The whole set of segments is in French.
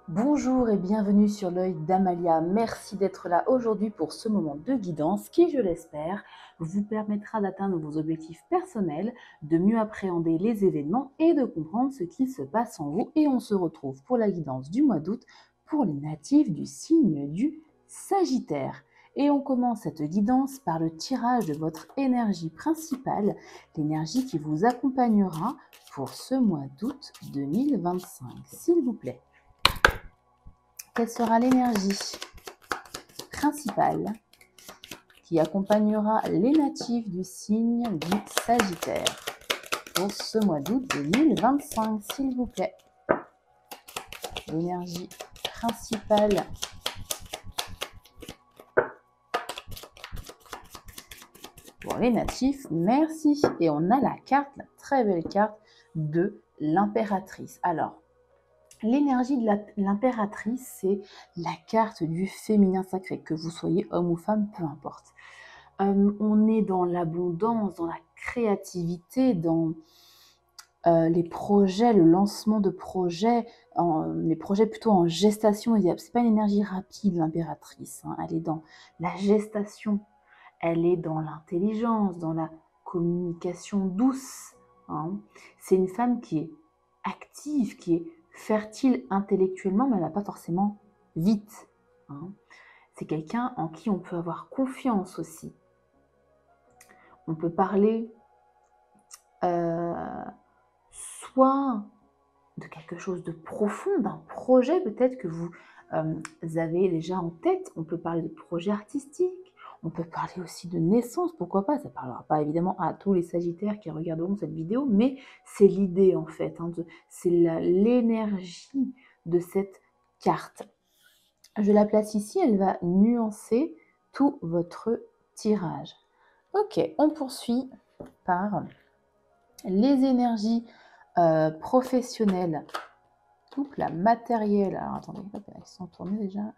Bonjour et bienvenue sur l'œil d'Amalia. Merci d'être là aujourd'hui pour ce moment de guidance qui, je l'espère, vous permettra d'atteindre vos objectifs personnels, de mieux appréhender les événements et de comprendre ce qui se passe en vous. Et on se retrouve pour la guidance du mois d'août pour les natifs du signe du Sagittaire. Et on commence cette guidance par le tirage de votre énergie principale, l'énergie qui vous accompagnera pour ce mois d'août 2025. S'il vous plaît. Quelle sera l'énergie principale qui accompagnera les natifs du signe du Sagittaire pour ce mois d'août 2025, s'il vous plaît? L'énergie principale pour les natifs, merci. Et on a la carte, la très belle carte de l'impératrice. Alors, l'énergie de l'impératrice, c'est la carte du féminin sacré, que vous soyez homme ou femme, peu importe. On est dans l'abondance, dans la créativité, dans les projets, le lancement de projets, les projets plutôt en gestation. C'est pas une énergie rapide, l'impératrice, hein. Elle est dans la gestation, elle est dans l'intelligence, dans la communication douce, hein. C'est une femme qui est active, qui est fertile intellectuellement, mais elle n'a pas forcément vite, hein. C'est quelqu'un en qui on peut avoir confiance aussi. On peut parler soit de quelque chose de profond, d'un projet peut-être que vous avez déjà en tête. On peut parler de projet artistique, on peut parler aussi de naissance, pourquoi pas. Ça ne parlera pas évidemment à tous les Sagittaires qui regarderont cette vidéo, mais c'est l'idée en fait, hein, c'est l'énergie de cette carte. Je la place ici, elle va nuancer tout votre tirage. Ok, on poursuit par les énergies professionnelles. Oups, la matérielle. Alors attendez, elles sont tournées déjà.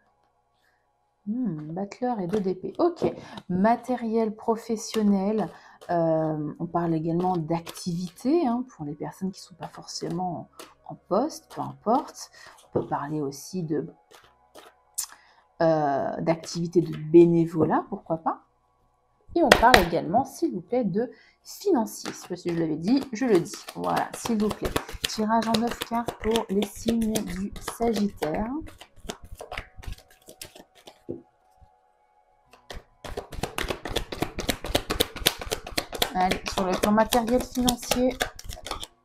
Battleur et 2 d'épée. Ok, matériel professionnel. On parle également d'activité, hein, pour les personnes qui ne sont pas forcément en poste, peu importe. On peut parler aussi d'activité de bénévolat, pourquoi pas. Et on parle également, s'il vous plaît, de financier. Parce que je l'avais dit, je le dis. Voilà, s'il vous plaît. Tirage en 9 cartes pour les signes du Sagittaire. Allez, sur le plan matériel financier.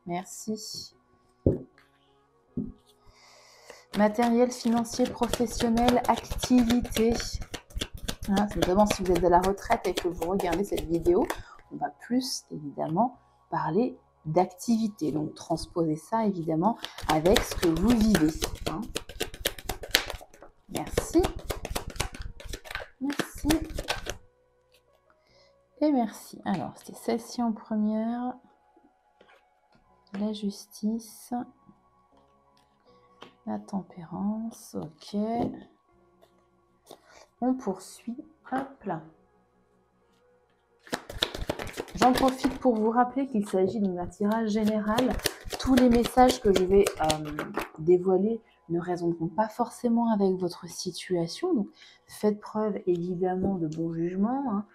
Merci. Matériel financier professionnel, activité. Hein, c'est notamment si vous êtes à la retraite et que vous regardez cette vidéo, on va plus évidemment parler d'activité. Donc transposer ça évidemment avec ce que vous vivez, hein. Merci. Merci. Et merci. Alors, c'était celle-ci en première. La justice. La tempérance. Ok. On poursuit. Hop là. J'en profite pour vous rappeler qu'il s'agit d'un tirage général. Tous les messages que je vais dévoiler ne résonneront pas forcément avec votre situation. Donc, faites preuve évidemment de bon jugement, hein.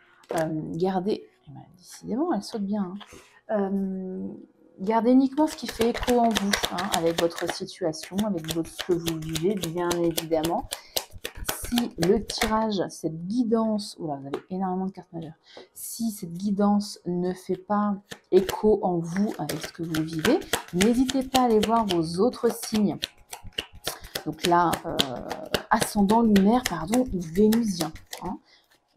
Gardez, décidément, elle saute bien, hein. Gardez uniquement ce qui fait écho en vous, hein, avec votre situation, avec ce que vous vivez, bien évidemment. Si le tirage, cette guidance, oula, vous avez énormément de cartes majeures, si cette guidance ne fait pas écho en vous avec ce que vous vivez, n'hésitez pas à aller voir vos autres signes. Donc là, ascendant lunaire, pardon, ou vénusien, hein.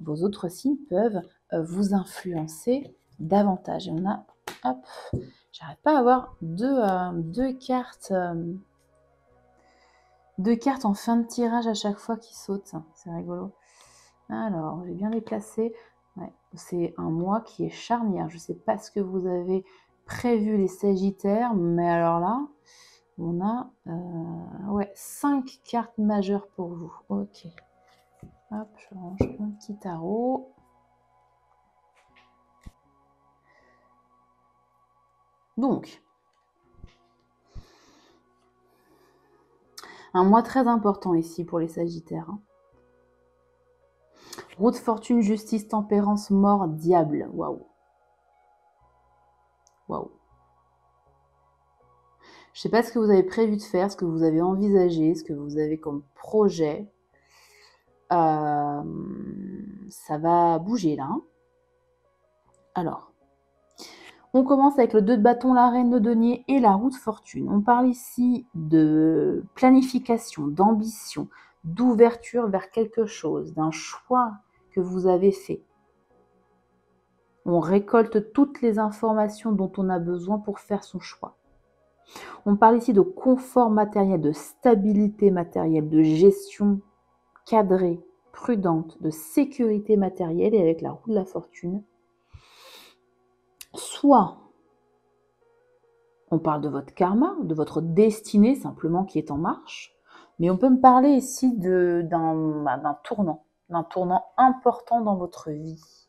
Vos autres signes peuvent vous influencer davantage. Et on a, hop, j'arrête pas à avoir deux cartes en fin de tirage à chaque fois qui sautent. C'est rigolo. Alors, j'ai bien les placé. Ouais, c'est un mois qui est charnière. Je ne sais pas ce que vous avez prévu les Sagittaires, mais alors là, on a 5 cartes majeures pour vous. Ok. Hop, je range un petit tarot. Donc, Un mois très important ici pour les Sagittaires. Hein. Roue de fortune, justice, tempérance, mort, diable. Waouh. Waouh. Je ne sais pas ce que vous avez prévu de faire, ce que vous avez envisagé, ce que vous avez comme projet. Ça va bouger là. Hein. Alors, on commence avec le 2 de bâton, la reine de denier et la roue de fortune. On parle ici de planification, d'ambition, d'ouverture vers quelque chose, d'un choix que vous avez fait. On récolte toutes les informations dont on a besoin pour faire son choix. On parle ici de confort matériel, de stabilité matérielle, de gestion cadrée, prudente, de sécurité matérielle, et avec la roue de la fortune, soit on parle de votre karma, de votre destinée simplement qui est en marche, mais on peut me parler ici d'un tournant important dans votre vie,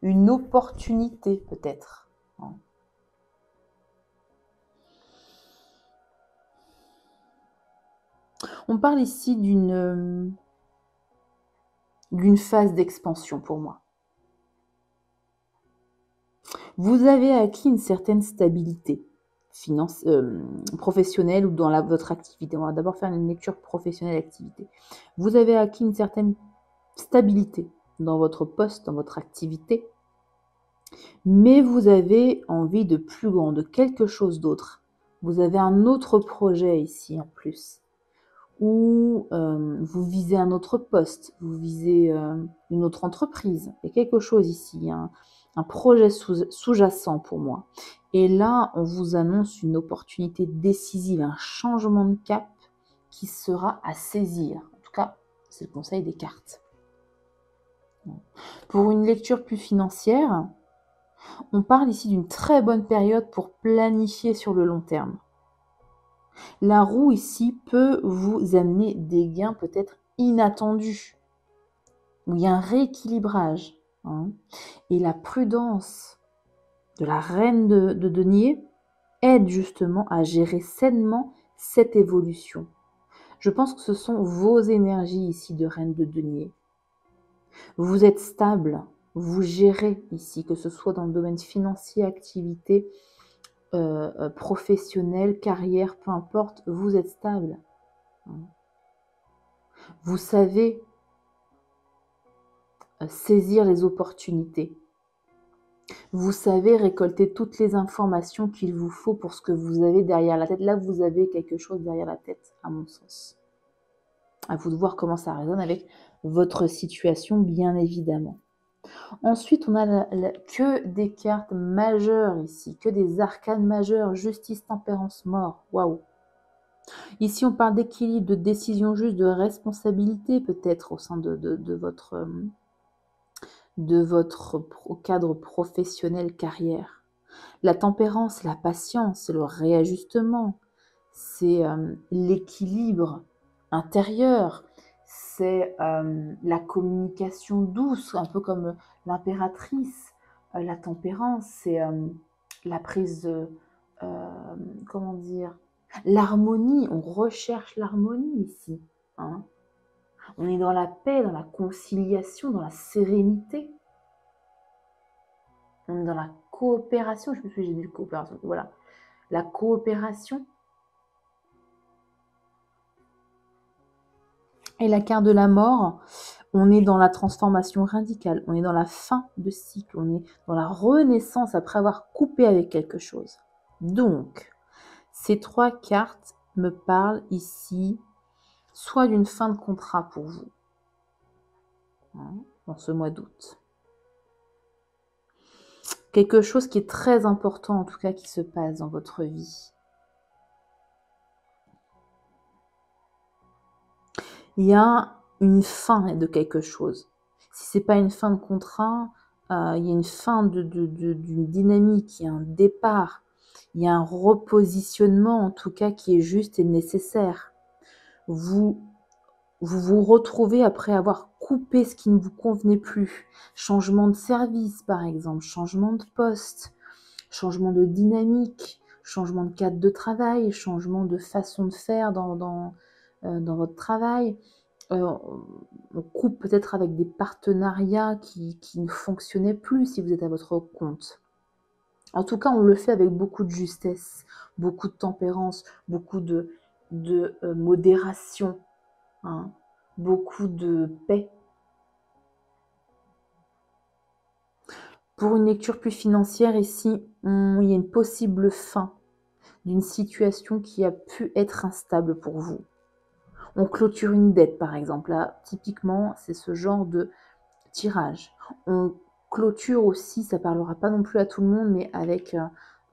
une opportunité peut-être. On parle ici d'une phase d'expansion pour moi. Vous avez acquis une certaine stabilité professionnelle ou dans votre activité. On va d'abord faire une lecture professionnelle activité. Vous avez acquis une certaine stabilité dans votre poste, dans votre activité, mais vous avez envie de plus grand, de quelque chose d'autre. Vous avez un autre projet ici en plus, ou vous visez un autre poste, vous visez une autre entreprise. Il y a quelque chose ici, un projet sous-jacent pour moi. Et là, on vous annonce une opportunité décisive, un changement de cap qui sera à saisir. En tout cas, c'est le conseil des cartes. Pour une lecture plus financière, on parle ici d'une très bonne période pour planifier sur le long terme. La roue ici peut vous amener des gains peut-être inattendus, où il y a un rééquilibrage. Hein. Et la prudence de la reine de denier aide justement à gérer sainement cette évolution. Je pense que ce sont vos énergies ici de reine de denier. Vous êtes stable, vous gérez ici, que ce soit dans le domaine financier, activité, professionnelle, carrière, peu importe, vous êtes stable. Vous savez saisir les opportunités. Vous savez récolter toutes les informations qu'il vous faut pour ce que vous avez derrière la tête. Là, vous avez quelque chose derrière la tête, à mon sens. À vous de voir comment ça résonne avec votre situation, bien évidemment. Ensuite, on a que des cartes majeures ici, que des arcanes majeures, justice, tempérance, mort. Waouh! Ici, on parle d'équilibre, de décision juste, de responsabilité peut-être au sein de votre cadre professionnel, carrière. La tempérance, la patience, c'est le réajustement, c'est l'équilibre intérieur, c'est la communication douce, un peu comme l'impératrice. La tempérance, c'est la prise de, comment dire, l'harmonie, on recherche l'harmonie ici. Hein. On est dans la paix, dans la conciliation, dans la sérénité. On est dans la coopération. Je me suis dit, j'ai dit coopération. Voilà. La coopération. Et la carte de la mort, on est dans la transformation radicale. On est dans la fin de cycle. On est dans la renaissance après avoir coupé avec quelque chose. Donc, ces trois cartes me parlent ici soit d'une fin de contrat pour vous, hein, dans ce mois d'août. Quelque chose qui est très important, en tout cas, qui se passe dans votre vie. Il y a une fin de quelque chose. Si ce n'est pas une fin de contrat, il y a une fin d'une dynamique, il y a un départ, il y a un repositionnement, en tout cas, qui est juste et nécessaire. Vous vous retrouvez après avoir coupé ce qui ne vous convenait plus. Changement de service, par exemple, changement de poste, changement de dynamique, changement de cadre de travail, changement de façon de faire dans votre travail. On coupe peut-être avec des partenariats qui ne fonctionnaient plus si vous êtes à votre compte. En tout cas, on le fait avec beaucoup de justesse, beaucoup de tempérance, beaucoup de modération, hein, beaucoup de paix. Pour une lecture plus financière, ici, il y a une possible fin d'une situation qui a pu être instable pour vous. On clôture une dette, par exemple. Là, typiquement, c'est ce genre de tirage. On clôture aussi, ça parlera pas non plus à tout le monde, mais avec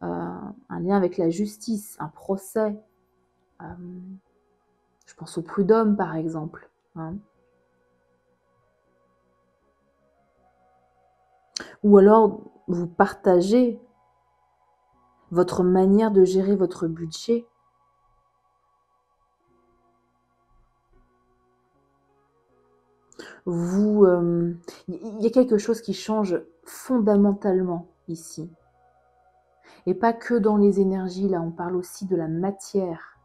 un lien avec la justice, un procès. Je pense au prud'homme, par exemple. Hein. Ou alors, vous partagez votre manière de gérer votre budget. Il y a quelque chose qui change fondamentalement ici. Et pas que dans les énergies, là, on parle aussi de la matière.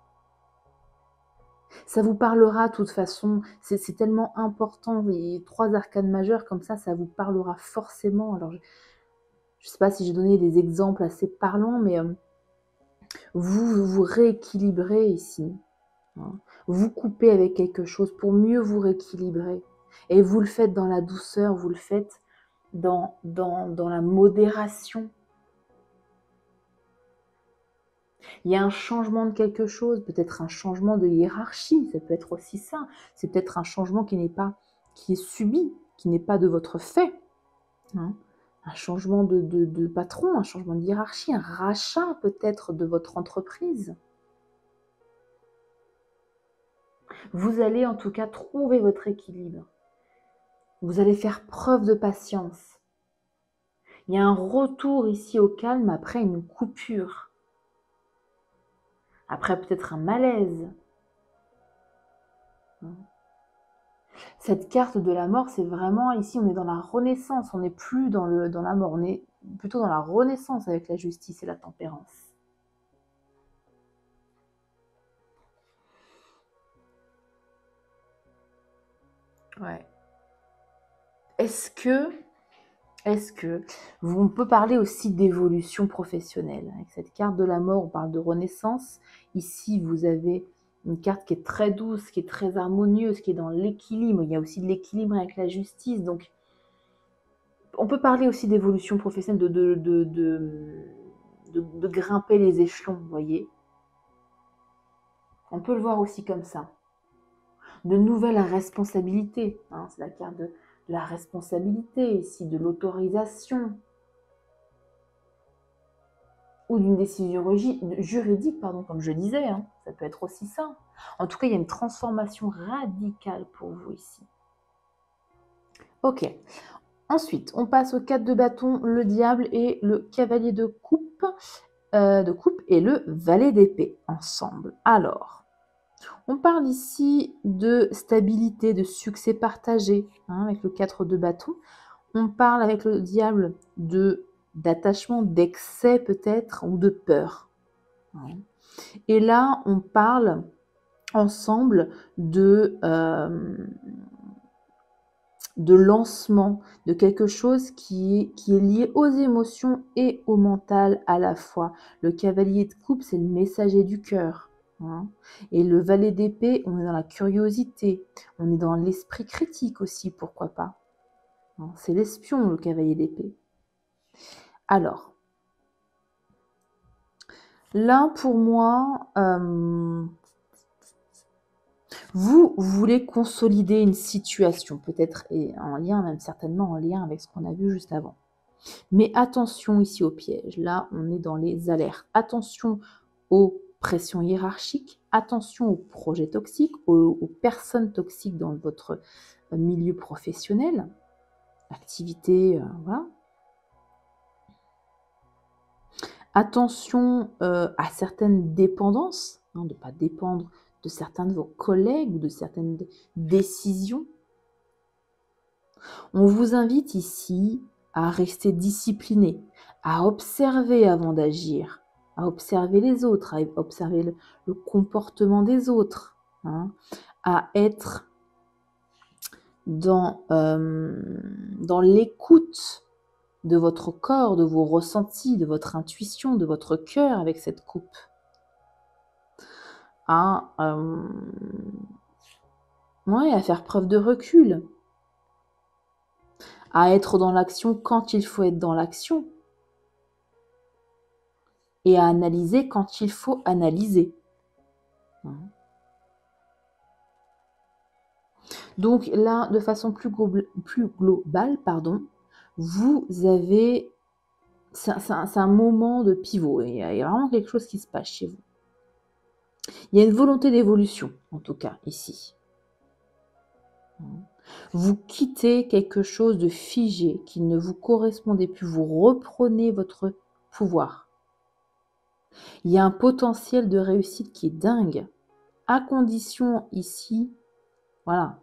Ça vous parlera de toute façon, c'est tellement important, les 3 arcanes majeures comme ça vous parlera forcément. Alors, je ne sais pas si j'ai donné des exemples assez parlants, mais vous rééquilibrez ici. Hein. Vous coupez avec quelque chose pour mieux vous rééquilibrer. Et vous le faites dans la douceur, vous le faites dans la modération. Il y a un changement de quelque chose, peut-être un changement de hiérarchie, ça peut être aussi ça. C'est peut-être un changement qui est subi, qui n'est pas de votre fait. Hein. Un changement de patron, un changement de hiérarchie, un rachat peut-être de votre entreprise. Vous allez en tout cas trouver votre équilibre. Vous allez faire preuve de patience. Il y a un retour ici au calme après une coupure. Après peut-être un malaise. Cette carte de la mort, c'est vraiment, ici on est dans la renaissance, on n'est plus dans la mort, on est plutôt dans la renaissance avec la justice et la tempérance. Ouais. Est-ce que on peut parler aussi d'évolution professionnelle? Avec cette carte de la mort, on parle de renaissance. Ici, vous avez une carte qui est très douce, qui est très harmonieuse, qui est dans l'équilibre. Il y a aussi de l'équilibre avec la justice. Donc, on peut parler aussi d'évolution professionnelle, de grimper les échelons, vous voyez. On peut le voir aussi comme ça. De nouvelles responsabilités. Hein, c'est la carte de la responsabilité ici, de l'autorisation. Ou d'une décision juridique, comme je disais. Hein, ça peut être aussi ça. En tout cas, il y a une transformation radicale pour vous ici. Ok. Ensuite, on passe au 4 de bâton, le diable et le cavalier de coupe et le valet d'épée ensemble. Alors, on parle ici de stabilité, de succès partagé, hein, avec le 4 de bâton. On parle avec le diable d'attachement, d'excès peut-être, ou de peur. Hein. Et là, on parle ensemble de lancement, de quelque chose qui est lié aux émotions et au mental à la fois. Le cavalier de coupe, c'est le messager du cœur. Hein. Et le valet d'épée, on est dans la curiosité, on est dans l'esprit critique aussi, pourquoi pas. Hein. C'est l'espion, le cavalier d'épée. Alors, là, pour moi, vous voulez consolider une situation, peut-être en lien, même certainement en lien avec ce qu'on a vu juste avant. Mais attention ici au piège. Là, on est dans les alertes. Attention aux pressions hiérarchiques. Attention aux projets toxiques, aux personnes toxiques dans votre milieu professionnel. Activité, voilà. Attention à certaines dépendances, hein, de ne pas dépendre de certains de vos collègues ou de certaines décisions. On vous invite ici à rester discipliné, à observer avant d'agir, à observer les autres, à observer le comportement des autres. hein, à être dans l'écoute de votre corps, de vos ressentis, de votre intuition, de votre cœur avec cette coupe. À faire preuve de recul. À être dans l'action quand il faut être dans l'action. Et à analyser quand il faut analyser. Donc là, de façon plus globale, vous avez... C'est un moment de pivot. Il y a vraiment quelque chose qui se passe chez vous. Il y a une volonté d'évolution, en tout cas, ici. Vous quittez quelque chose de figé qui ne vous correspondait plus. Vous reprenez votre pouvoir. Il y a un potentiel de réussite qui est dingue. À condition ici, voilà,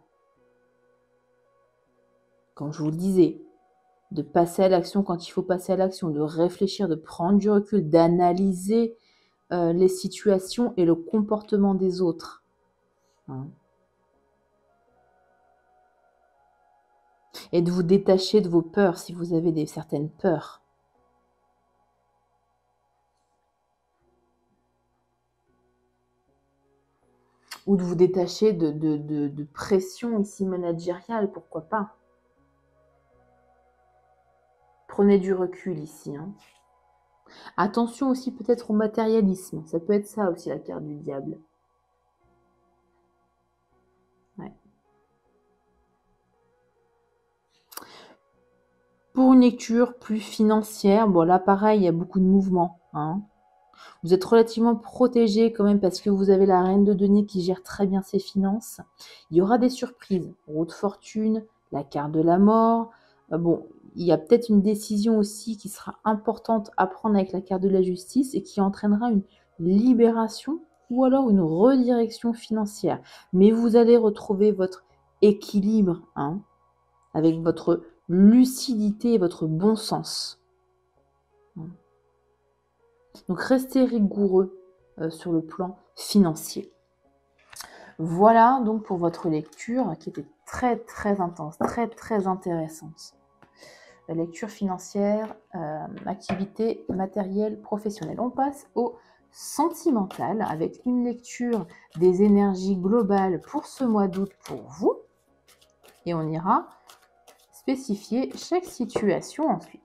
comme je vous le disais, de passer à l'action quand il faut passer à l'action, de réfléchir, de prendre du recul, d'analyser les situations et le comportement des autres. Et de vous détacher de vos peurs si vous avez certaines peurs. Ou de vous détacher de pression ici managériale, pourquoi pas. Prenez du recul ici. Attention aussi peut-être au matérialisme. Ça peut être ça aussi la carte du diable. Ouais. Pour une lecture plus financière, bon là pareil, il y a beaucoup de mouvements. Vous êtes relativement protégé quand même parce que vous avez la reine de denier qui gère très bien ses finances. Il y aura des surprises. Roue de fortune, la carte de la mort. Bon, il y a peut-être une décision aussi qui sera importante à prendre avec la carte de la justice et qui entraînera une libération ou alors une redirection financière. Mais vous allez retrouver votre équilibre avec votre lucidité et votre bon sens. Donc, restez rigoureux sur le plan financier. Voilà donc pour votre lecture qui était très très intense, très très intéressante. La lecture financière, activité matérielle professionnelle. On passe au sentimental avec une lecture des énergies globales pour ce mois d'août pour vous. Et on ira spécifier chaque situation ensuite.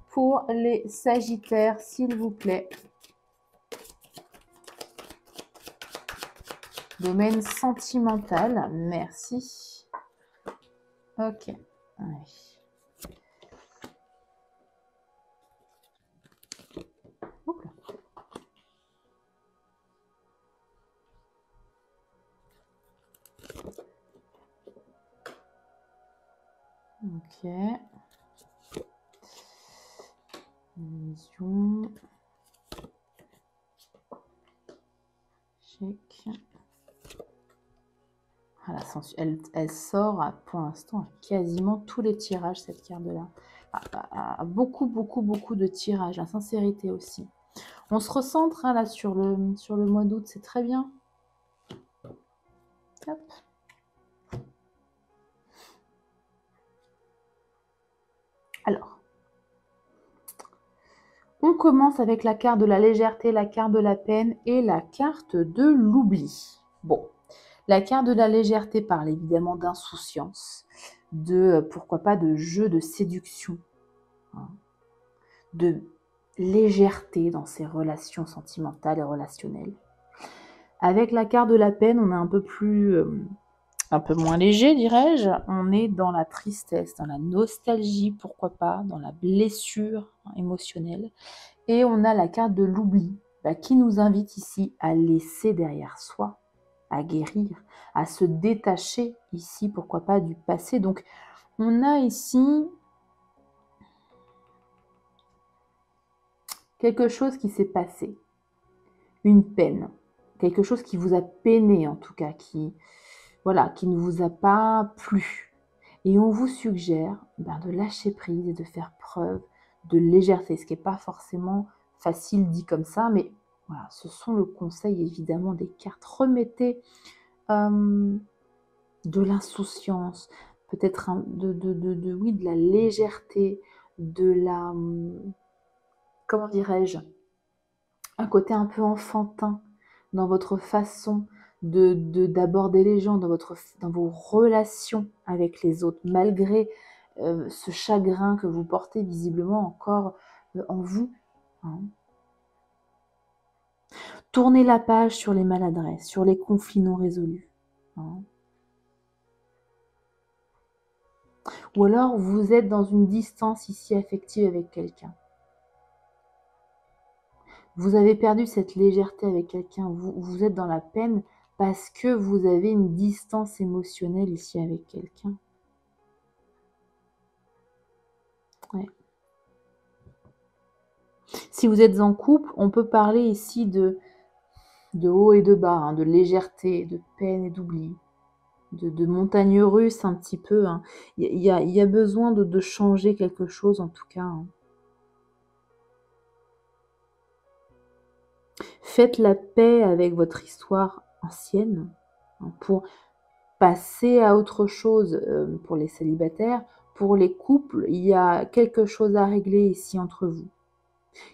Pour les Sagittaires, s'il vous plaît. Domaine sentimental, merci. Ok. Allez. Oups. Ok. Vision. Check. Voilà, elle sort pour l'instant à quasiment tous les tirages, cette carte-là. Beaucoup de tirages, la sincérité aussi. On se recentre là sur le mois d'août, c'est très bien. Hop. Alors, on commence avec la carte de la légèreté, la carte de la peine et la carte de l'oubli. Bon, la carte de la légèreté parle évidemment d'insouciance, pourquoi pas, de jeu de séduction, de légèreté dans ses relations sentimentales et relationnelles. Avec la carte de la peine, on est un peu moins léger, dirais-je. On est dans la tristesse, dans la nostalgie, pourquoi pas, dans la blessure émotionnelle. Et on a la carte de l'oubli, qui nous invite ici à laisser derrière soi, à guérir, à se détacher ici, pourquoi pas, du passé. Donc, on a ici quelque chose qui s'est passé, une peine, quelque chose qui vous a peiné en tout cas, qui ne vous a pas plu. Et on vous suggère de lâcher prise et de faire preuve de légèreté, ce qui n'est pas forcément facile dit comme ça, mais voilà, ce sont le conseil évidemment des cartes. Remettez de l'insouciance, peut-être oui, de la légèreté, de la, comment dirais-je, un côté un peu enfantin dans votre façon d'aborder les gens, dans vos relations avec les autres, malgré ce chagrin que vous portez visiblement encore en vous. Hein. Tournez la page sur les maladresses, sur les conflits non résolus. Hein. Ou alors vous êtes dans une distance ici affective avec quelqu'un. Vous avez perdu cette légèreté avec quelqu'un, vous êtes dans la peine parce que vous avez une distance émotionnelle ici avec quelqu'un. Ouais. Si vous êtes en couple, on peut parler ici de haut et de bas, hein, de légèreté, de peine et d'oubli, de montagne russe un petit peu. Hein. Il y a besoin de changer quelque chose en tout cas. Hein. Faites la paix avec votre histoire ancienne hein, pour passer à autre chose pour les célibataires. Pour les couples, il y a quelque chose à régler ici entre vous.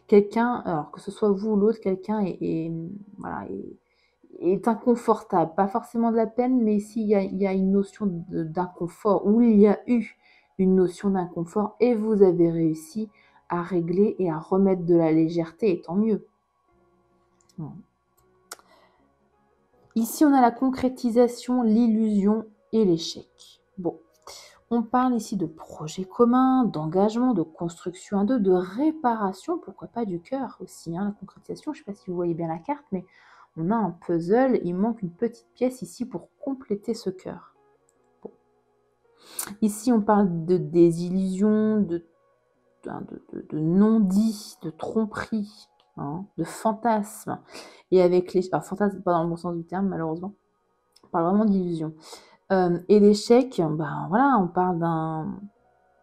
Quelqu'un, alors que ce soit vous ou l'autre, quelqu'un voilà, est inconfortable. Pas forcément de la peine, mais ici, il y a une notion d'inconfort, ou il y a eu une notion d'inconfort, et vous avez réussi à régler et à remettre de la légèreté, et tant mieux. Ici, on a la concrétisation, l'illusion et l'échec. Bon, on parle ici de projet commun, d'engagement, de construction à deux, de réparation, pourquoi pas du cœur aussi. Hein, la concrétisation, je ne sais pas si vous voyez bien la carte, mais on a un puzzle, il manque une petite pièce ici pour compléter ce cœur. Bon. Ici, on parle de désillusion, de non-dit, de tromperie, hein, de fantasme. Et avec les... Alors, fantasme, pas dans le bon sens du terme, malheureusement. On parle vraiment d'illusion. Et l'échec, ben voilà, on parle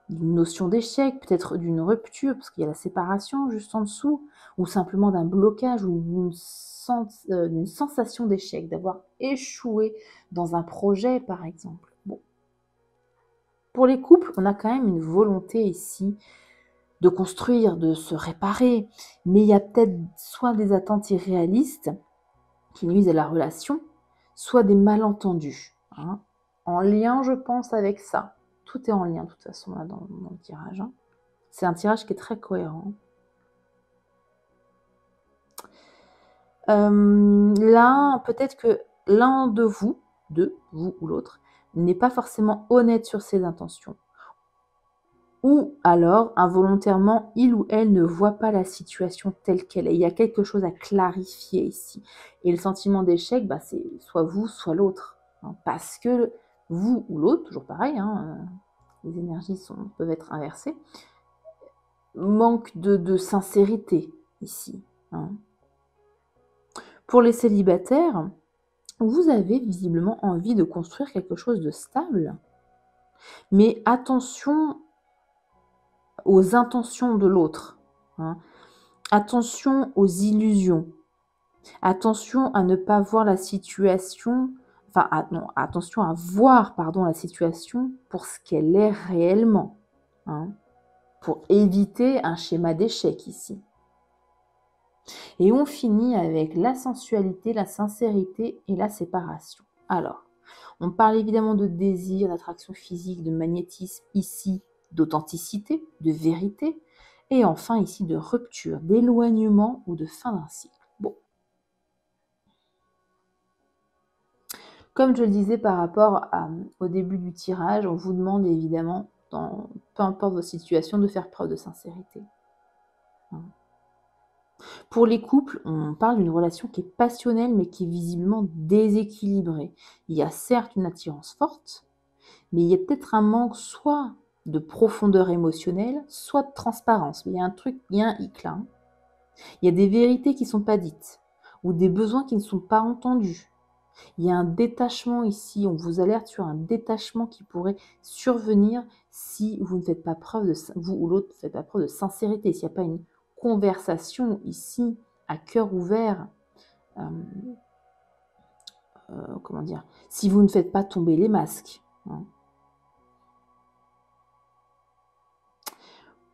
d'une notion d'échec, peut-être d'une rupture, parce qu'il y a la séparation juste en dessous, ou simplement d'un blocage, ou d'une sensation d'échec, d'avoir échoué dans un projet, par exemple. Bon. Pour les couples, on a quand même une volonté ici de construire, de se réparer, mais il y a peut-être soit des attentes irréalistes qui nuisent à la relation, soit des malentendus, hein, en lien, je pense, avec ça. Tout est en lien, de toute façon, là, dans le tirage. Hein. C'est un tirage qui est très cohérent. Là, peut-être que l'un de vous ou l'autre, n'est pas forcément honnête sur ses intentions. Ou alors, involontairement, il ou elle ne voit pas la situation telle qu'elle est. Il y a quelque chose à clarifier ici. Et le sentiment d'échec, bah, c'est soit vous, soit l'autre. Hein, parce que vous ou l'autre, toujours pareil, hein, les énergies peuvent être inversées, manque de sincérité ici. Hein. Pour les célibataires, vous avez visiblement envie de construire quelque chose de stable. Mais attention aux intentions de l'autre. Hein. Attention aux illusions. Attention à ne pas voir la situation, attention à voir, la situation pour ce qu'elle est réellement. Hein, pour éviter un schéma d'échec ici. Et on finit avec la sensualité, la sincérité et la séparation. Alors, on parle évidemment de désir, d'attraction physique, de magnétisme ici, d'authenticité, de vérité, et enfin ici de rupture, d'éloignement ou de fin d'un cycle. Bon. Comme je le disais par rapport au début du tirage, on vous demande évidemment, peu importe vos situations, de faire preuve de sincérité. Pour les couples, on parle d'une relation qui est passionnelle mais qui est visiblement déséquilibrée. Il y a certes une attirance forte, mais il y a peut-être un manque soit de profondeur émotionnelle, soit de transparence. Il y a un truc, il y a un hic là. Hein. Il y a des vérités qui ne sont pas dites, ou des besoins qui ne sont pas entendus. Il y a un détachement ici, on vous alerte sur un détachement qui pourrait survenir si vous ne faites pas preuve vous ou l'autre ne faites pas preuve de sincérité, s'il n'y a pas une conversation ici à cœur ouvert comment dire, si vous ne faites pas tomber les masques. Hein.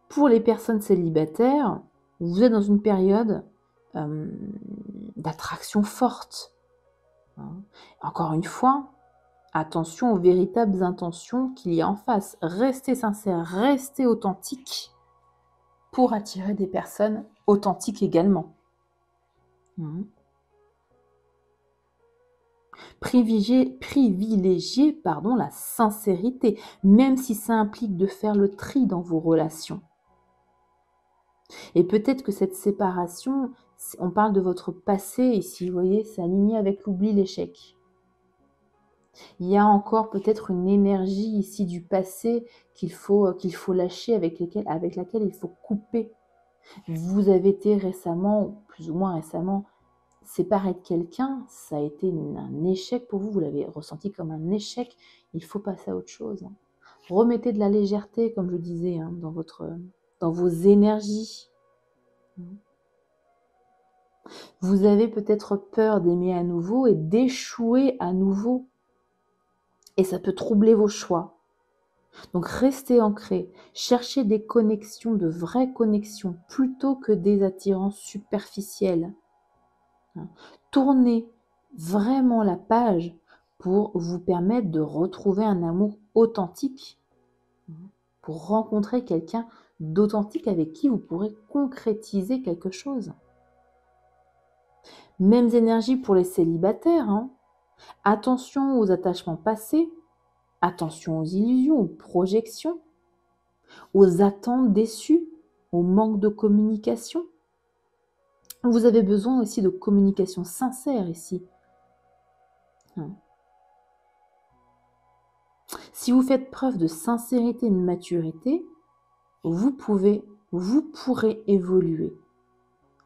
Pour les personnes célibataires, vous êtes dans une période d'attraction forte. Hein. Encore une fois, attention aux véritables intentions qu'il y a en face. Restez sincère, restez authentique pour attirer des personnes authentiques également. Privilégiez la sincérité, même si ça implique de faire le tri dans vos relations. Et peut-être que cette séparation, on parle de votre passé ici, vous voyez, c'est aligné avec l'oubli, l'échec. Il y a encore peut-être une énergie ici du passé qu'il faut lâcher, avec laquelle il faut couper. Vous avez été récemment, plus ou moins récemment, séparé de quelqu'un, ça a été un échec pour vous, vous l'avez ressenti comme un échec, il faut passer à autre chose. Hein. Remettez de la légèreté, comme je disais, hein, dans vos énergies. Vous avez peut-être peur d'aimer à nouveau et d'échouer à nouveau. Et ça peut troubler vos choix. Donc restez ancrés, cherchez des connexions, de vraies connexions, plutôt que des attirances superficielles. Tournez vraiment la page pour vous permettre de retrouver un amour authentique, pour rencontrer quelqu'un d'authentique avec qui vous pourrez concrétiser quelque chose. Mêmes énergies pour les célibataires. Hein. Attention aux attachements passés, attention aux illusions, aux projections, aux attentes déçues, au manque de communication. Vous avez besoin aussi de communication sincère ici. Si vous faites preuve de sincérité et de maturité, vous pourrez évoluer,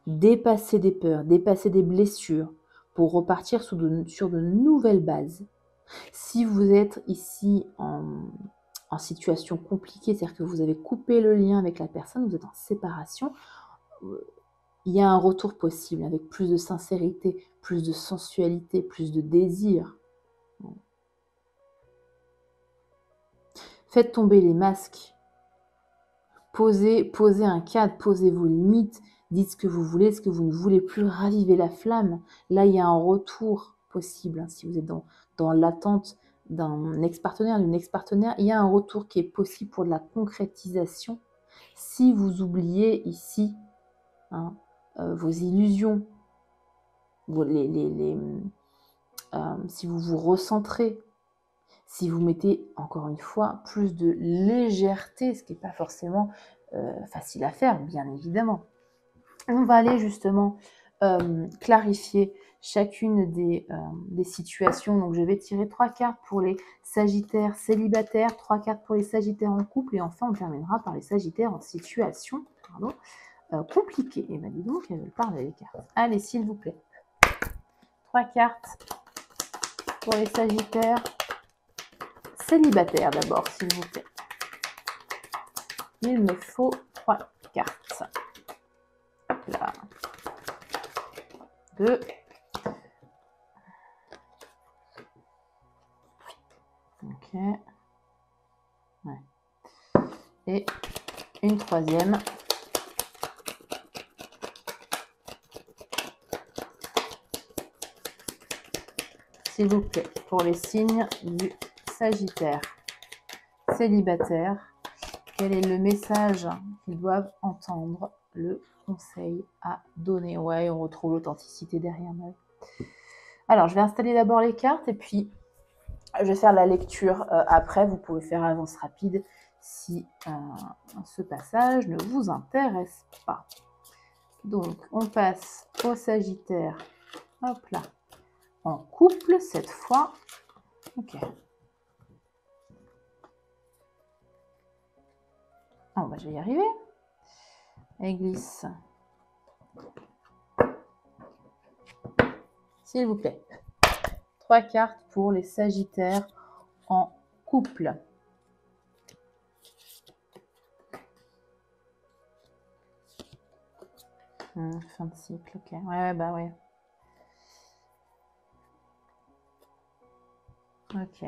dépasser des peurs, dépasser des blessures pour repartir sur de nouvelles bases. Si vous êtes ici en situation compliquée, c'est-à-dire que vous avez coupé le lien avec la personne, vous êtes en séparation, il y a un retour possible avec plus de sincérité, plus de sensualité, plus de désir. Faites tomber les masques. Posez un cadre, posez vos limites, dites ce que vous voulez, ce que vous ne voulez plus, ravivez la flamme. Là, il y a un retour possible. Hein, si vous êtes dans l'attente d'un ex-partenaire, d'une ex-partenaire, il y a un retour qui est possible pour de la concrétisation. Si vous oubliez ici vos illusions, si vous vous recentrez, si vous mettez, encore une fois, plus de légèreté, ce qui n'est pas forcément facile à faire, bien évidemment. On va aller justement clarifier chacune des situations. Donc, je vais tirer 3 cartes pour les sagittaires célibataires, 3 cartes pour les sagittaires en couple, et enfin, on terminera par les sagittaires en situation compliquée. Et bien, dis donc, elles veulent parler les cartes. Allez, s'il vous plaît. 3 cartes pour les sagittaires célibataire d'abord, s'il vous plaît. Il me faut 3 cartes. Hop là. 2. Ok. Ouais. Et une troisième. S'il vous plaît, pour les signes du Sagittaire célibataire, quel est le message qu'ils doivent entendre, le conseil à donner? Ouais, on retrouve l'authenticité derrière. Alors, je vais installer d'abord les cartes et puis je vais faire la lecture après. Vous pouvez faire avance rapide si ce passage ne vous intéresse pas. Donc, on passe au Sagittaire. Hop là. En couple cette fois. Ok. Oh, bah, je vais y arriver. Elle glisse. S'il vous plaît. 3 cartes pour les Sagittaires en couple. Fin de cycle, ok. Ouais, bah ouais. Ok.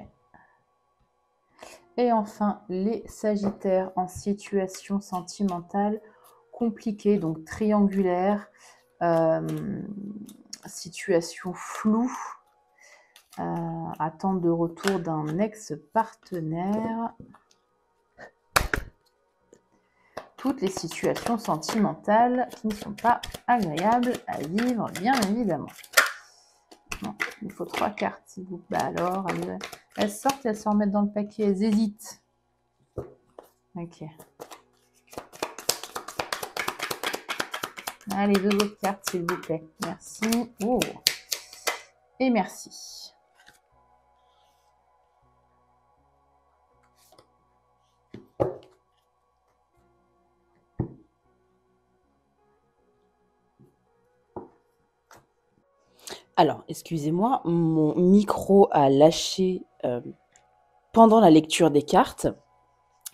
Et enfin, les Sagittaires en situation sentimentale compliquée, donc triangulaire, situation floue, attente de retour d'un ex-partenaire. Toutes les situations sentimentales qui ne sont pas agréables à vivre, bien évidemment. Non, il faut 3 cartes, s'il vous plaît. Alors, elles sortent, elles se remettent dans le paquet, elles hésitent. Ok. Allez, 2 autres cartes, s'il vous plaît. Merci. Oh. Et merci. Alors, excusez-moi, mon micro a lâché pendant la lecture des cartes.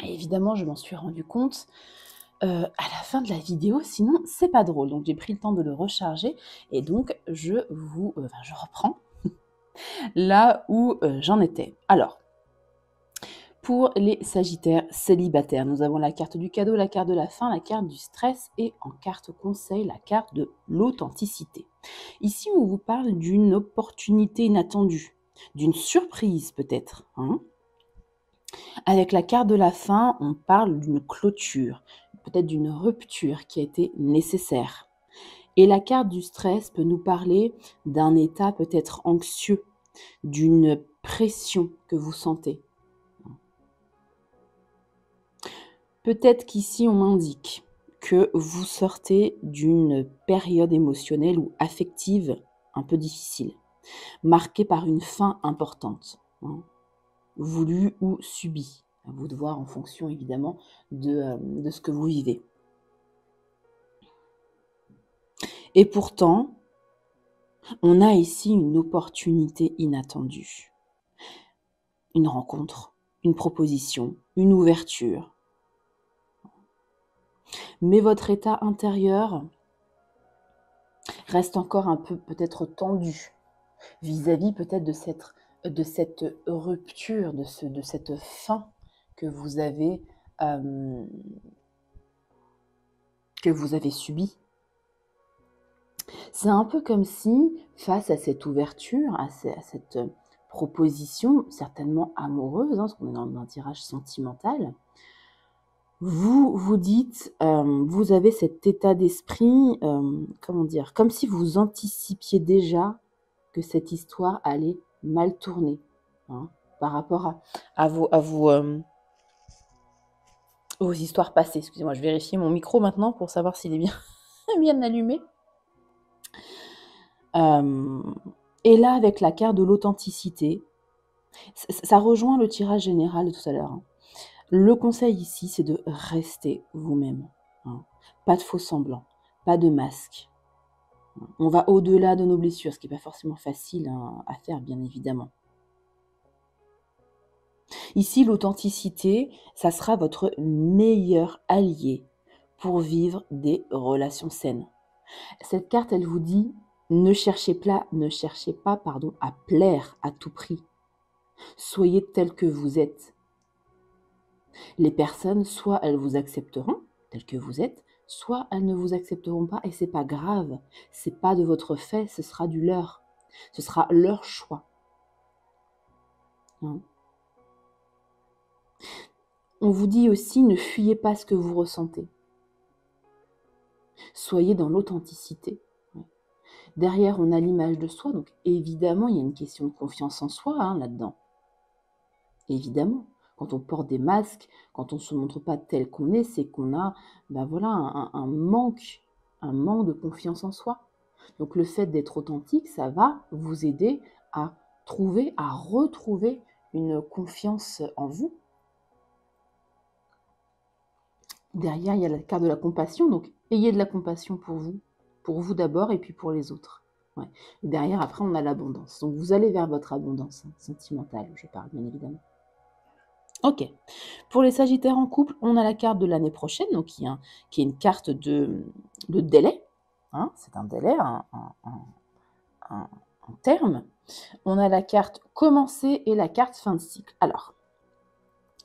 Et évidemment, je m'en suis rendu compte à la fin de la vidéo, sinon c'est pas drôle. Donc j'ai pris le temps de le recharger et donc je reprends là où j'en étais. Alors, pour les Sagittaires célibataires, nous avons la carte du cadeau, la carte de la fin, la carte du stress et en carte conseil, la carte de l'authenticité. Ici, on vous parle d'une opportunité inattendue, d'une surprise peut-être. Hein. Avec la carte de la fin, on parle d'une clôture, peut-être d'une rupture qui a été nécessaire. Et la carte du stress peut nous parler d'un état peut-être anxieux, d'une pression que vous sentez. Peut-être qu'ici on indique que vous sortez d'une période émotionnelle ou affective un peu difficile, marquée par une fin importante, hein, voulue ou subie. À vous de voir en fonction évidemment de ce que vous vivez. Et pourtant, on a ici une opportunité inattendue. Une rencontre, une proposition, une ouverture. Mais votre état intérieur reste encore un peu peut-être tendu vis-à-vis peut-être de cette rupture, de cette fin que vous avez subie. C'est un peu comme si, face à cette ouverture, à cette proposition, certainement amoureuse, hein, parce qu'on est dans un tirage sentimental, vous vous dites, vous avez cet état d'esprit, comment dire, comme si vous anticipiez déjà que cette histoire allait mal tourner, hein, par rapport aux histoires passées. Excusez-moi, je vérifie mon micro maintenant pour savoir s'il est bien allumé. Et là, avec la carte de l'authenticité, ça rejoint le tirage général de tout à l'heure. Hein. Le conseil ici, c'est de rester vous-même. Hein. Pas de faux semblants, pas de masque. On va au-delà de nos blessures, ce qui n'est pas forcément facile à faire, bien évidemment. Ici, l'authenticité, ça sera votre meilleur allié pour vivre des relations saines. Cette carte, elle vous dit, ne cherchez pas, à plaire à tout prix. Soyez tel que vous êtes. Les personnes, soit elles vous accepteront tel que vous êtes, soit elles ne vous accepteront pas et c'est pas grave. C'est pas de votre fait, ce sera du leur. Ce sera leur choix. Hein. On vous dit aussi, ne fuyez pas ce que vous ressentez. Soyez dans l'authenticité. Derrière, on a l'image de soi, donc évidemment, il y a une question de confiance en soi hein, là-dedans. Évidemment. Quand on porte des masques, quand on ne se montre pas tel qu'on est, c'est qu'on a un manque de confiance en soi. Donc le fait d'être authentique, ça va vous aider à retrouver une confiance en vous. Derrière, il y a la carte de la compassion, donc ayez de la compassion pour vous d'abord et puis pour les autres. Ouais. Et derrière, après, on a l'abondance. Donc vous allez vers votre abondance sentimentale, je parle bien évidemment. Ok. Pour les Sagittaires en couple, on a la carte de l'année prochaine, donc qui est une carte de délai. Hein, c'est un délai, un terme. On a la carte commencer et la carte fin de cycle. Alors,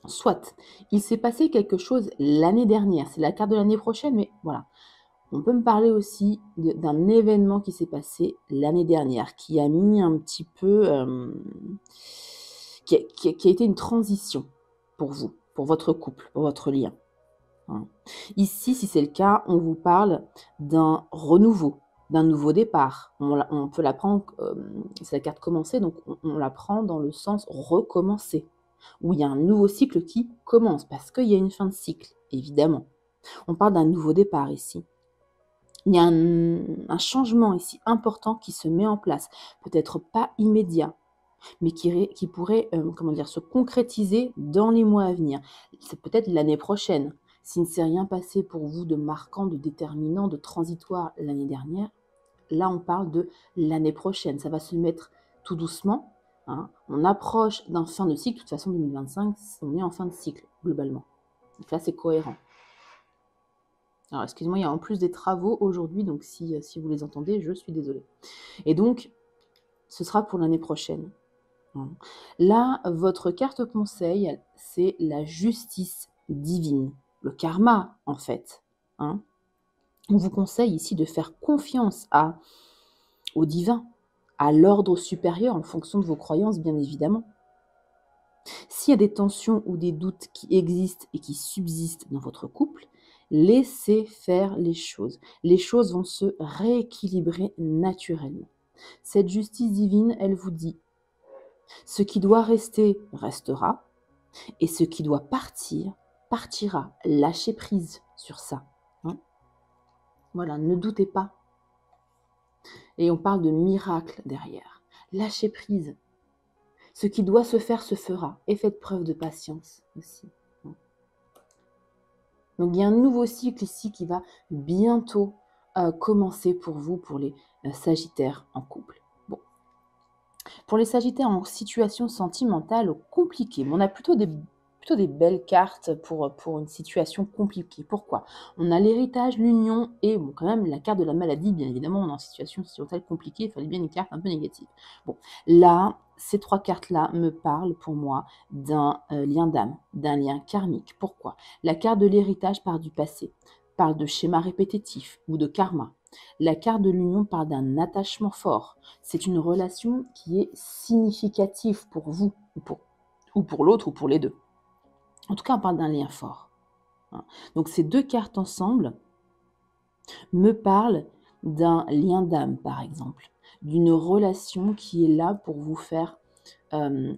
soit il s'est passé quelque chose l'année dernière, c'est la carte de l'année prochaine, mais voilà. On peut me parler aussi d'un événement qui s'est passé l'année dernière, qui a mis un petit peu, qui a été une transition pour vous, pour votre couple, pour votre lien. Hein. Ici, si c'est le cas, on vous parle d'un renouveau, d'un nouveau départ. On peut la prendre, c'est la carte commencer, donc on la prend dans le sens recommencer, où il y a un nouveau cycle qui commence, parce qu'il y a une fin de cycle, évidemment. On parle d'un nouveau départ ici. Il y a un changement ici important qui se met en place, peut-être pas immédiat, mais qui pourrait se concrétiser dans les mois à venir. C'est peut-être l'année prochaine. S'il ne s'est rien passé pour vous de marquant, de déterminant, de transitoire l'année dernière, là on parle de l'année prochaine. Ça va se mettre tout doucement. Hein. On approche d'un fin de cycle. De toute façon, 2025, on est en fin de cycle, globalement. Donc là, c'est cohérent. Alors, excusez-moi, il y a en plus des travaux aujourd'hui, donc si vous les entendez, je suis désolée. Et donc, ce sera pour l'année prochaine. Là, votre carte conseil, c'est la justice divine, le karma, en fait. Hein. On vous conseille ici de faire confiance au divin, à l'ordre supérieur, en fonction de vos croyances, bien évidemment. S'il y a des tensions ou des doutes qui existent et qui subsistent dans votre couple, laissez faire les choses. Les choses vont se rééquilibrer naturellement. Cette justice divine, elle vous dit, ce qui doit rester, restera, et ce qui doit partir, partira. Lâchez prise sur ça. Hein. Voilà, ne doutez pas. Et on parle de miracle derrière. Lâchez prise. Ce qui doit se faire se fera. Et faites preuve de patience aussi. Donc il y a un nouveau cycle ici qui va bientôt commencer pour vous, pour les Sagittaires en couple. Bon. Pour les Sagittaires en situation sentimentale compliquée, on a plutôt des belles cartes pour une situation compliquée. Pourquoi? On a l'héritage, l'union et bon, quand même la carte de la maladie, bien évidemment, on est en situation sentimentale compliquée, il fallait bien une carte un peu négative. Bon, là, ces trois cartes-là me parlent pour moi d'un lien d'âme, d'un lien karmique. Pourquoi? La carte de l'héritage part du passé, parle de schéma répétitif ou de karma. La carte de l'union parle d'un attachement fort. C'est une relation qui est significative pour vous, ou pour l'autre, ou pour les deux. En tout cas, on parle d'un lien fort. Donc ces deux cartes ensemble me parlent d'un lien d'âme, par exemple, d'une relation qui est là pour vous faire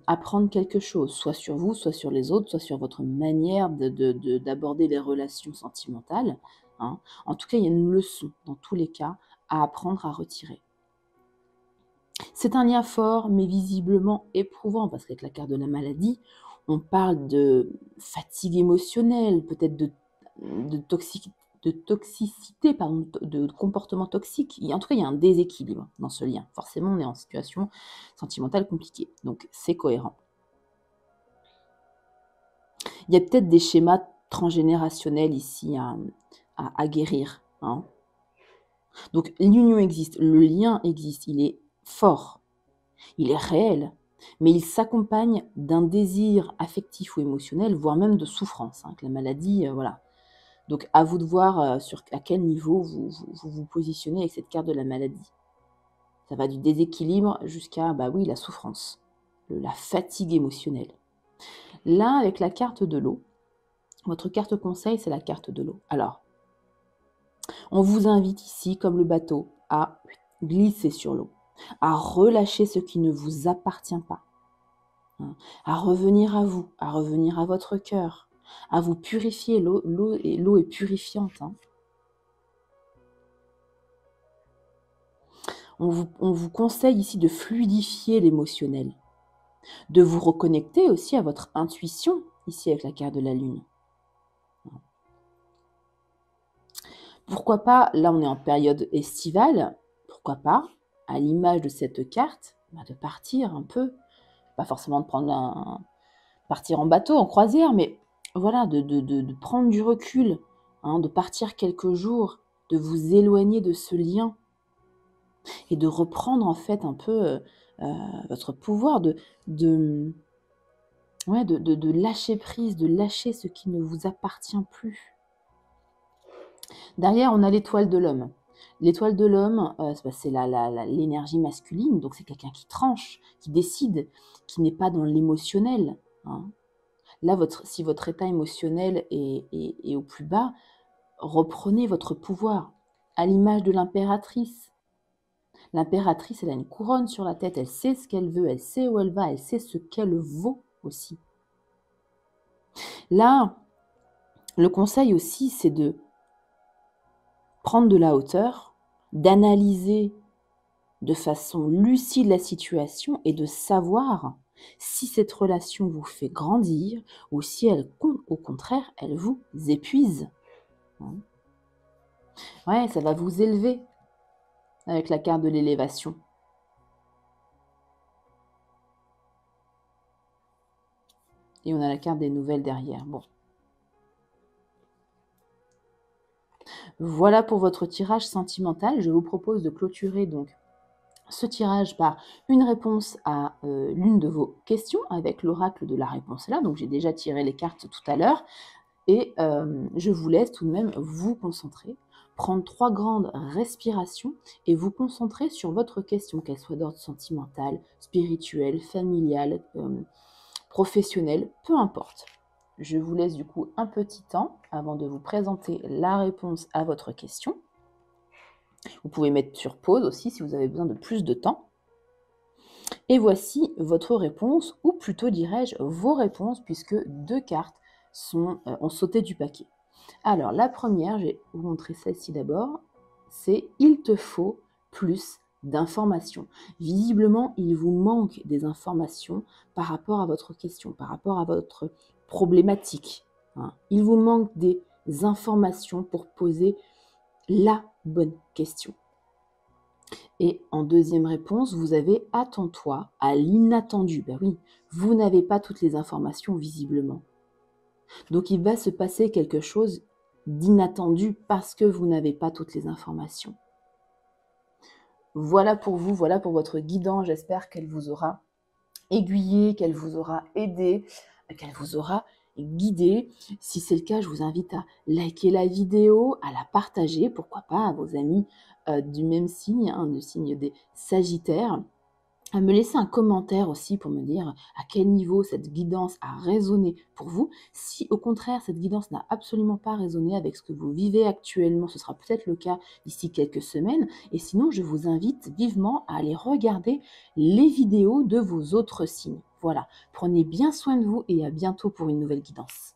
apprendre quelque chose, soit sur vous, soit sur les autres, soit sur votre manière d'aborder les relations sentimentales. Hein. En tout cas, il y a une leçon, dans tous les cas, à apprendre à retirer. C'est un lien fort, mais visiblement éprouvant, parce qu'avec la carte de la maladie, on parle de fatigue émotionnelle, peut-être de toxicité, pardon, de comportement toxique. En tout cas, il y a un déséquilibre dans ce lien. Forcément, on est en situation sentimentale compliquée. Donc, c'est cohérent. Il y a peut-être des schémas transgénérationnels ici à guérir. Hein. Donc, l'union existe, le lien existe, il est fort, il est réel, mais il s'accompagne d'un désir affectif ou émotionnel, voire même de souffrance. Hein, que la maladie, voilà. Donc, à vous de voir à quel niveau vous positionnez avec cette carte de la maladie. Ça va du déséquilibre jusqu'à, la souffrance, la fatigue émotionnelle. Là, avec la carte de l'eau, votre carte conseil, c'est la carte de l'eau. Alors, on vous invite ici, comme le bateau, à glisser sur l'eau, à relâcher ce qui ne vous appartient pas, hein, à revenir à vous, à revenir à votre cœur, à vous purifier. L'eau est purifiante. Hein. On vous conseille ici de fluidifier l'émotionnel, de vous reconnecter aussi à votre intuition, ici avec la carte de la lune. Pourquoi pas, là on est en période estivale, pourquoi pas, à l'image de cette carte, de partir un peu, pas forcément de partir en bateau, en croisière, mais voilà, de prendre du recul, hein, de partir quelques jours, de vous éloigner de ce lien. et de reprendre en fait un peu votre pouvoir, ouais, de lâcher prise, de lâcher ce qui ne vous appartient plus. Derrière, on a l'étoile de l'homme. L'étoile de l'homme, c'est l'énergie masculine, donc c'est quelqu'un qui tranche, qui décide, qui n'est pas dans l'émotionnel, hein. Là, si votre état émotionnel est au plus bas, reprenez votre pouvoir, à l'image de l'impératrice. L'impératrice, elle a une couronne sur la tête, elle sait ce qu'elle veut, elle sait où elle va, elle sait ce qu'elle vaut aussi. Là, le conseil aussi, c'est de prendre de la hauteur, d'analyser de façon lucide la situation et de savoir si cette relation vous fait grandir ou si elle, au contraire, elle vous épuise. Ouais, ça va vous élever avec la carte de l'élévation. Et on a la carte des nouvelles derrière. Bon. Voilà pour votre tirage sentimental. Je vous propose de clôturer donc ce tirage par une réponse à l'une de vos questions avec l'oracle de la réponse là. Donc j'ai déjà tiré les cartes tout à l'heure. Et je vous laisse tout de même vous concentrer, prendre 3 grandes respirations et vous concentrer sur votre question, qu'elle soit d'ordre sentimental, spirituel, familial, professionnel, peu importe. Je vous laisse du coup un petit temps avant de vous présenter la réponse à votre question. Vous pouvez mettre sur pause aussi si vous avez besoin de plus de temps. Et voici votre réponse, ou plutôt dirais-je vos réponses, puisque 2 cartes ont sauté du paquet. Alors la première, je vais vous montrer celle-ci d'abord, c'est « Il te faut plus d'informations ». Visiblement, il vous manque des informations par rapport à votre question, par rapport à votre problématique, hein. Il vous manque des informations pour poser la bonne question. Et en deuxième réponse, vous avez « Attends-toi à l'inattendu ». Ben oui, vous n'avez pas toutes les informations visiblement. Donc il va se passer quelque chose d'inattendu parce que vous n'avez pas toutes les informations. Voilà pour vous, voilà pour votre guidance. J'espère qu'elle vous aura aiguillé, qu'elle vous aura aidé, qu'elle vous aura guidé. Si c'est le cas, je vous invite à liker la vidéo, à la partager, pourquoi pas à vos amis du même signe, hein, du signe des Sagittaires. À me laisser un commentaire aussi pour me dire à quel niveau cette guidance a résonné pour vous. Si au contraire cette guidance n'a absolument pas résonné avec ce que vous vivez actuellement, ce sera peut-être le cas d'ici quelques semaines. Et sinon, je vous invite vivement à aller regarder les vidéos de vos autres signes. Voilà, prenez bien soin de vous et à bientôt pour une nouvelle guidance.